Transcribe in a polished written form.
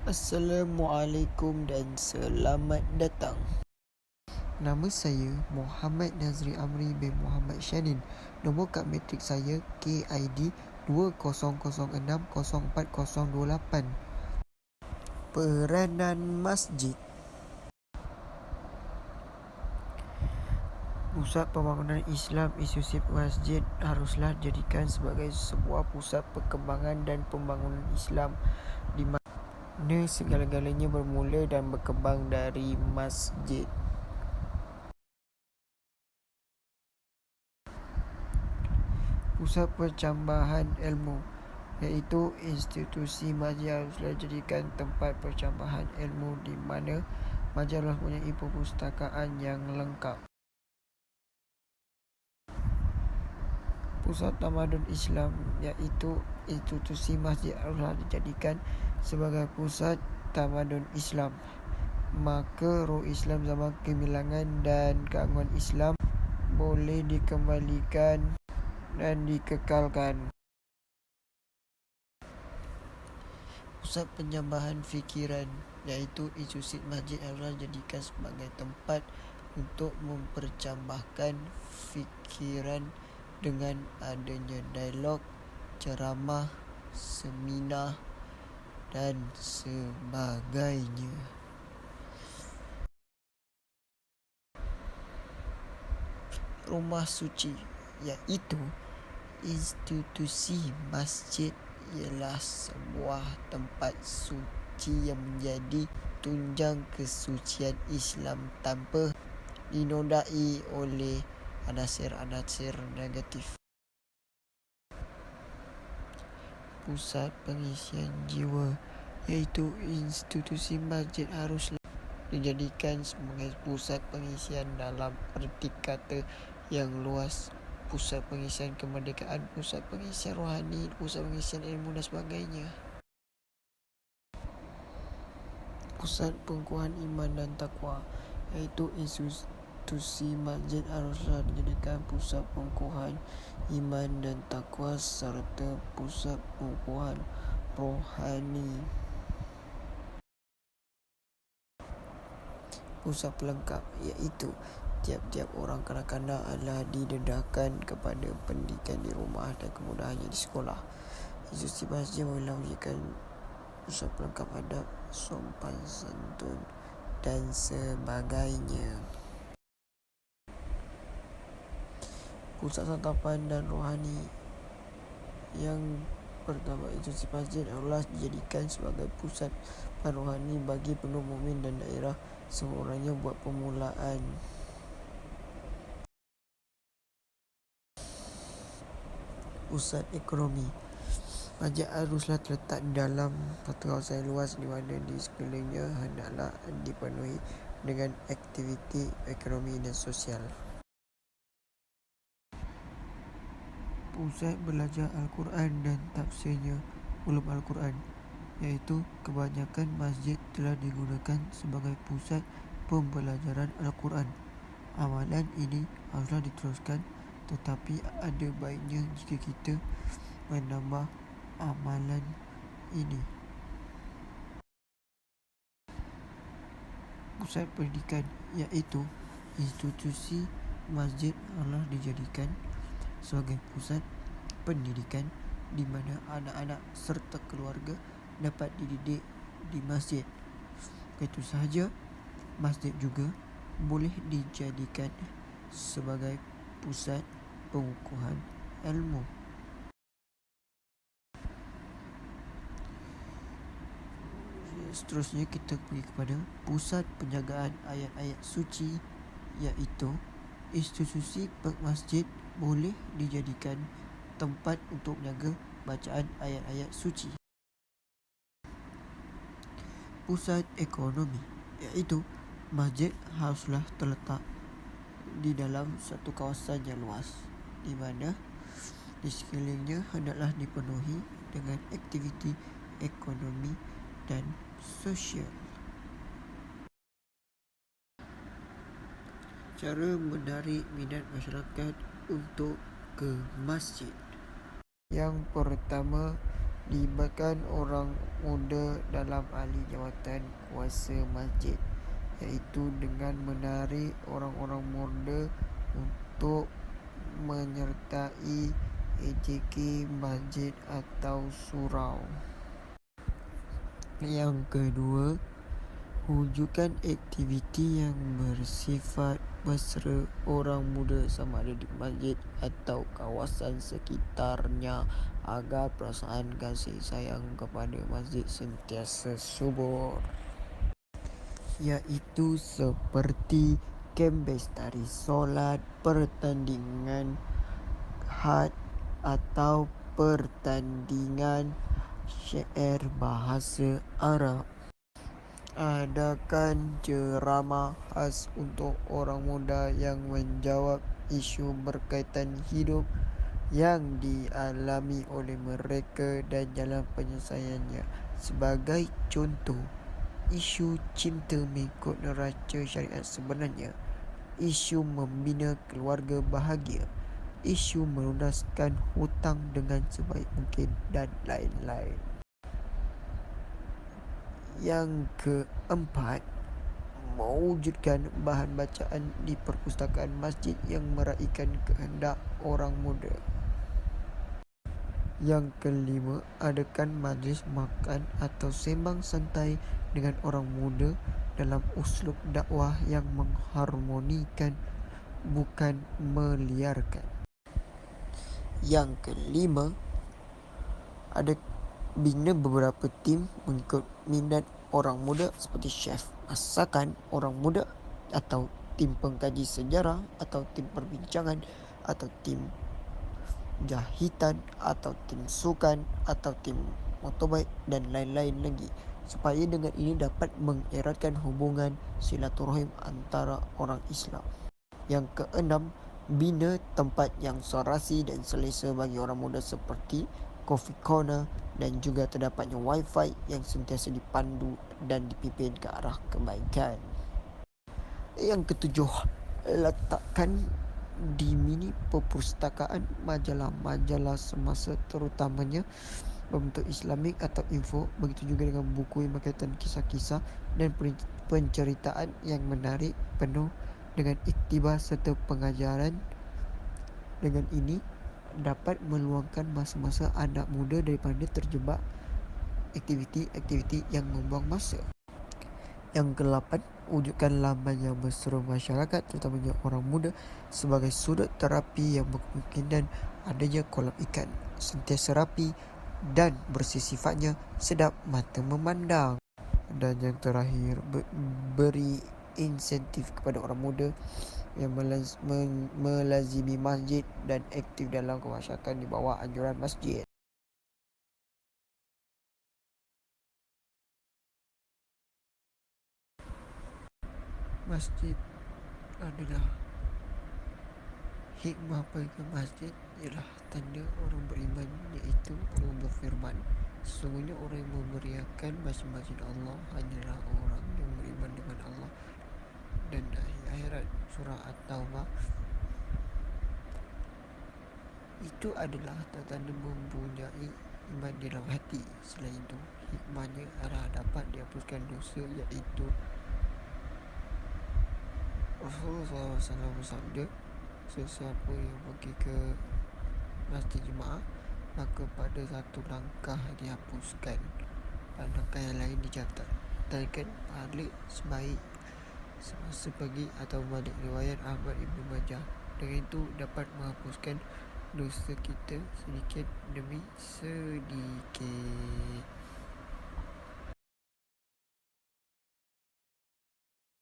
Assalamualaikum dan selamat datang. Nama saya Muhammad Nazri Amri bin Muhammad Shanin. Nombor kad matrik saya KID 20060408. Peranan masjid. Pusat pembangunan Islam institusi masjid haruslah dijadikan sebagai sebuah pusat perkembangan dan pembangunan Islam di mana segala-galanya bermula dan berkembang dari masjid. Pusat percambahan ilmu, iaitu institusi masjid haruslah dijadikan tempat percambahan ilmu di mana masjid harus mempunyai perpustakaan yang lengkap. Pusat tamadun Islam, iaitu institusi masjid haruslah dijadikan sebagai pusat tamadun Islam. Maka roh Islam zaman kegemilangan dan keagungan Islam boleh dikembalikan dan dikekalkan. Pusat penyambahan fikiran, iaitu institusi masjid haruslah dijadikan sebagai tempat untuk mempercambahkan fikiran dengan adanya dialog, ceramah, seminar dan sebagainya. Rumah suci, iaitu institusi masjid ialah sebuah tempat suci yang menjadi tunjang kesucian Islam tanpa dinodai oleh anasir-anasir negatif. Pusat pengisian jiwa, iaitu institusi masjid haruslah dijadikan sebagai pusat pengisian dalam erti kata yang luas. Pusat pengisian kemerdekaan, pusat pengisian rohani, pusat pengisian ilmu dan sebagainya. Pusat pengukuhan iman dan takwa, iaitu institusi masjid haruslah dijadikan pusat pengukuhan iman dan takwa serta pusat pengukuhan rohani. Pusat pelengkap, iaitu tiap-tiap orang kanak-kanak adalah didedahkan kepada pendidikan di rumah dan kemudahannya di sekolah. Institusi masjid bolehlah menjadikan pusat pelengkap adab, sopan santun dan sebagainya. Pusat santapan dan rohani, yang pertama, institusi masjid haruslah dijadikan sebagai pusat rohani bagi penuh mukmin dan daerah seorangnya buat permulaan. Pusat ekonomi, masjid haruslah terletak dalam satu kawasan yang luas di mana di sekelilingnya hendaklah dipenuhi dengan aktiviti ekonomi dan sosial. Pusat belajar Al-Quran dan tafsirnya ulum Al-Quran, iaitu kebanyakan masjid telah digunakan sebagai pusat pembelajaran Al-Quran. Amalan ini haruslah diteruskan, tetapi ada baiknya jika kita menambah amalan ini. Pusat pendidikan, iaitu institusi masjid haruslah dijadikan sebagai pusat pendidikan di mana anak-anak serta keluarga dapat dididik di masjid. Itu sahaja, masjid juga boleh dijadikan sebagai pusat pengukuhan ilmu. Seterusnya kita pergi kepada pusat penjagaan ayat-ayat suci, iaitu institusi masjid boleh dijadikan tempat untuk menjaga bacaan ayat-ayat suci. Pusat ekonomi, iaitu masjid haruslah terletak di dalam satu kawasan yang luas di mana di sekelilingnya hendaklah dipenuhi dengan aktiviti ekonomi dan sosial. Cara menarik minat masyarakat untuk ke masjid. Yang pertama, libatkan orang muda dalam ahli jawatan kuasa masjid, iaitu dengan menarik orang-orang muda untuk menyertai AJK masjid atau surau. Yang kedua, wujudkan aktiviti yang bersifat mesra orang muda sama ada di masjid atau kawasan sekitarnya agar perasaan kasih sayang kepada masjid sentiasa subur, iaitu seperti kem bestari solat, pertandingan had atau pertandingan syair bahasa Arab. Adakan ceramah khas untuk orang muda yang menjawab isu berkaitan hidup yang dialami oleh mereka dan jalan penyelesaiannya. Sebagai contoh, isu cinta mengikut neraca syariat sebenarnya, isu membina keluarga bahagia, isu melunaskan hutang dengan sebaik mungkin dan lain-lain. Yang keempat, mewujudkan bahan bacaan di perpustakaan masjid yang meraihkan kehendak orang muda. Yang kelima, adakan majlis makan atau sembang santai dengan orang muda dalam uslub dakwah yang mengharmonikan, bukan meliarkan. Yang kelima, ada bina beberapa tim mengikut minat orang muda seperti chef masakan orang muda, atau tim pengkaji sejarah, atau tim perbincangan, atau tim jahitan, atau tim sukan, atau tim motorbike dan lain-lain lagi, supaya dengan ini dapat mengeratkan hubungan silaturahim antara orang Islam. Yang keenam, bina tempat yang serasi dan selesa bagi orang muda seperti coffee corner dan juga terdapatnya wifi yang sentiasa dipandu dan dipimpin ke arah kebaikan. Yang ketujuh, letakkan di mini perpustakaan majalah-majalah semasa, terutamanya berbentuk Islamik atau info, begitu juga dengan buku yang berkaitan kisah-kisah dan penceritaan yang menarik, penuh dengan iktibar serta pengajaran. Dengan ini dapat meluangkan masa-masa anak muda daripada terjebak aktiviti-aktiviti yang membuang masa. Yang ke-8, wujudkan laman yang berseru masyarakat, terutamanya orang muda, sebagai sudut terapi yang berkemungkinan adanya kolam ikan, sentiasa rapi dan bersih sifatnya, sedap mata memandang. Dan yang terakhir, beri insentif kepada orang muda yang melazimi masjid dan aktif dalam kemasyarakatan di bawah anjuran masjid. Masjid adalah hikmah bagi masjid ialah tanda orang beriman, iaitu Allah berfirman, sesungguhnya orang yang memeriahkan masjid-masjid Allah hanyalah orang yang beriman dengan Allah dan akhirat. Surah At-Taubah. Itu adalah tanda mempunyai iman di dalam hati. Selain itu, hikmahnya adalah dapat dihapuskan dosa, iaitu Rasulullah SAW bersabda, sesiapa yang pergi ke masjid jemaah, maka pada satu langkah dihapuskan dan langkah yang lain dicatat, dan pahala sebaik semasa pagi atau balik. Riwayat Ahmad Ibn Majah. Dengan itu dapat menghapuskan dosa kita sedikit demi sedikit.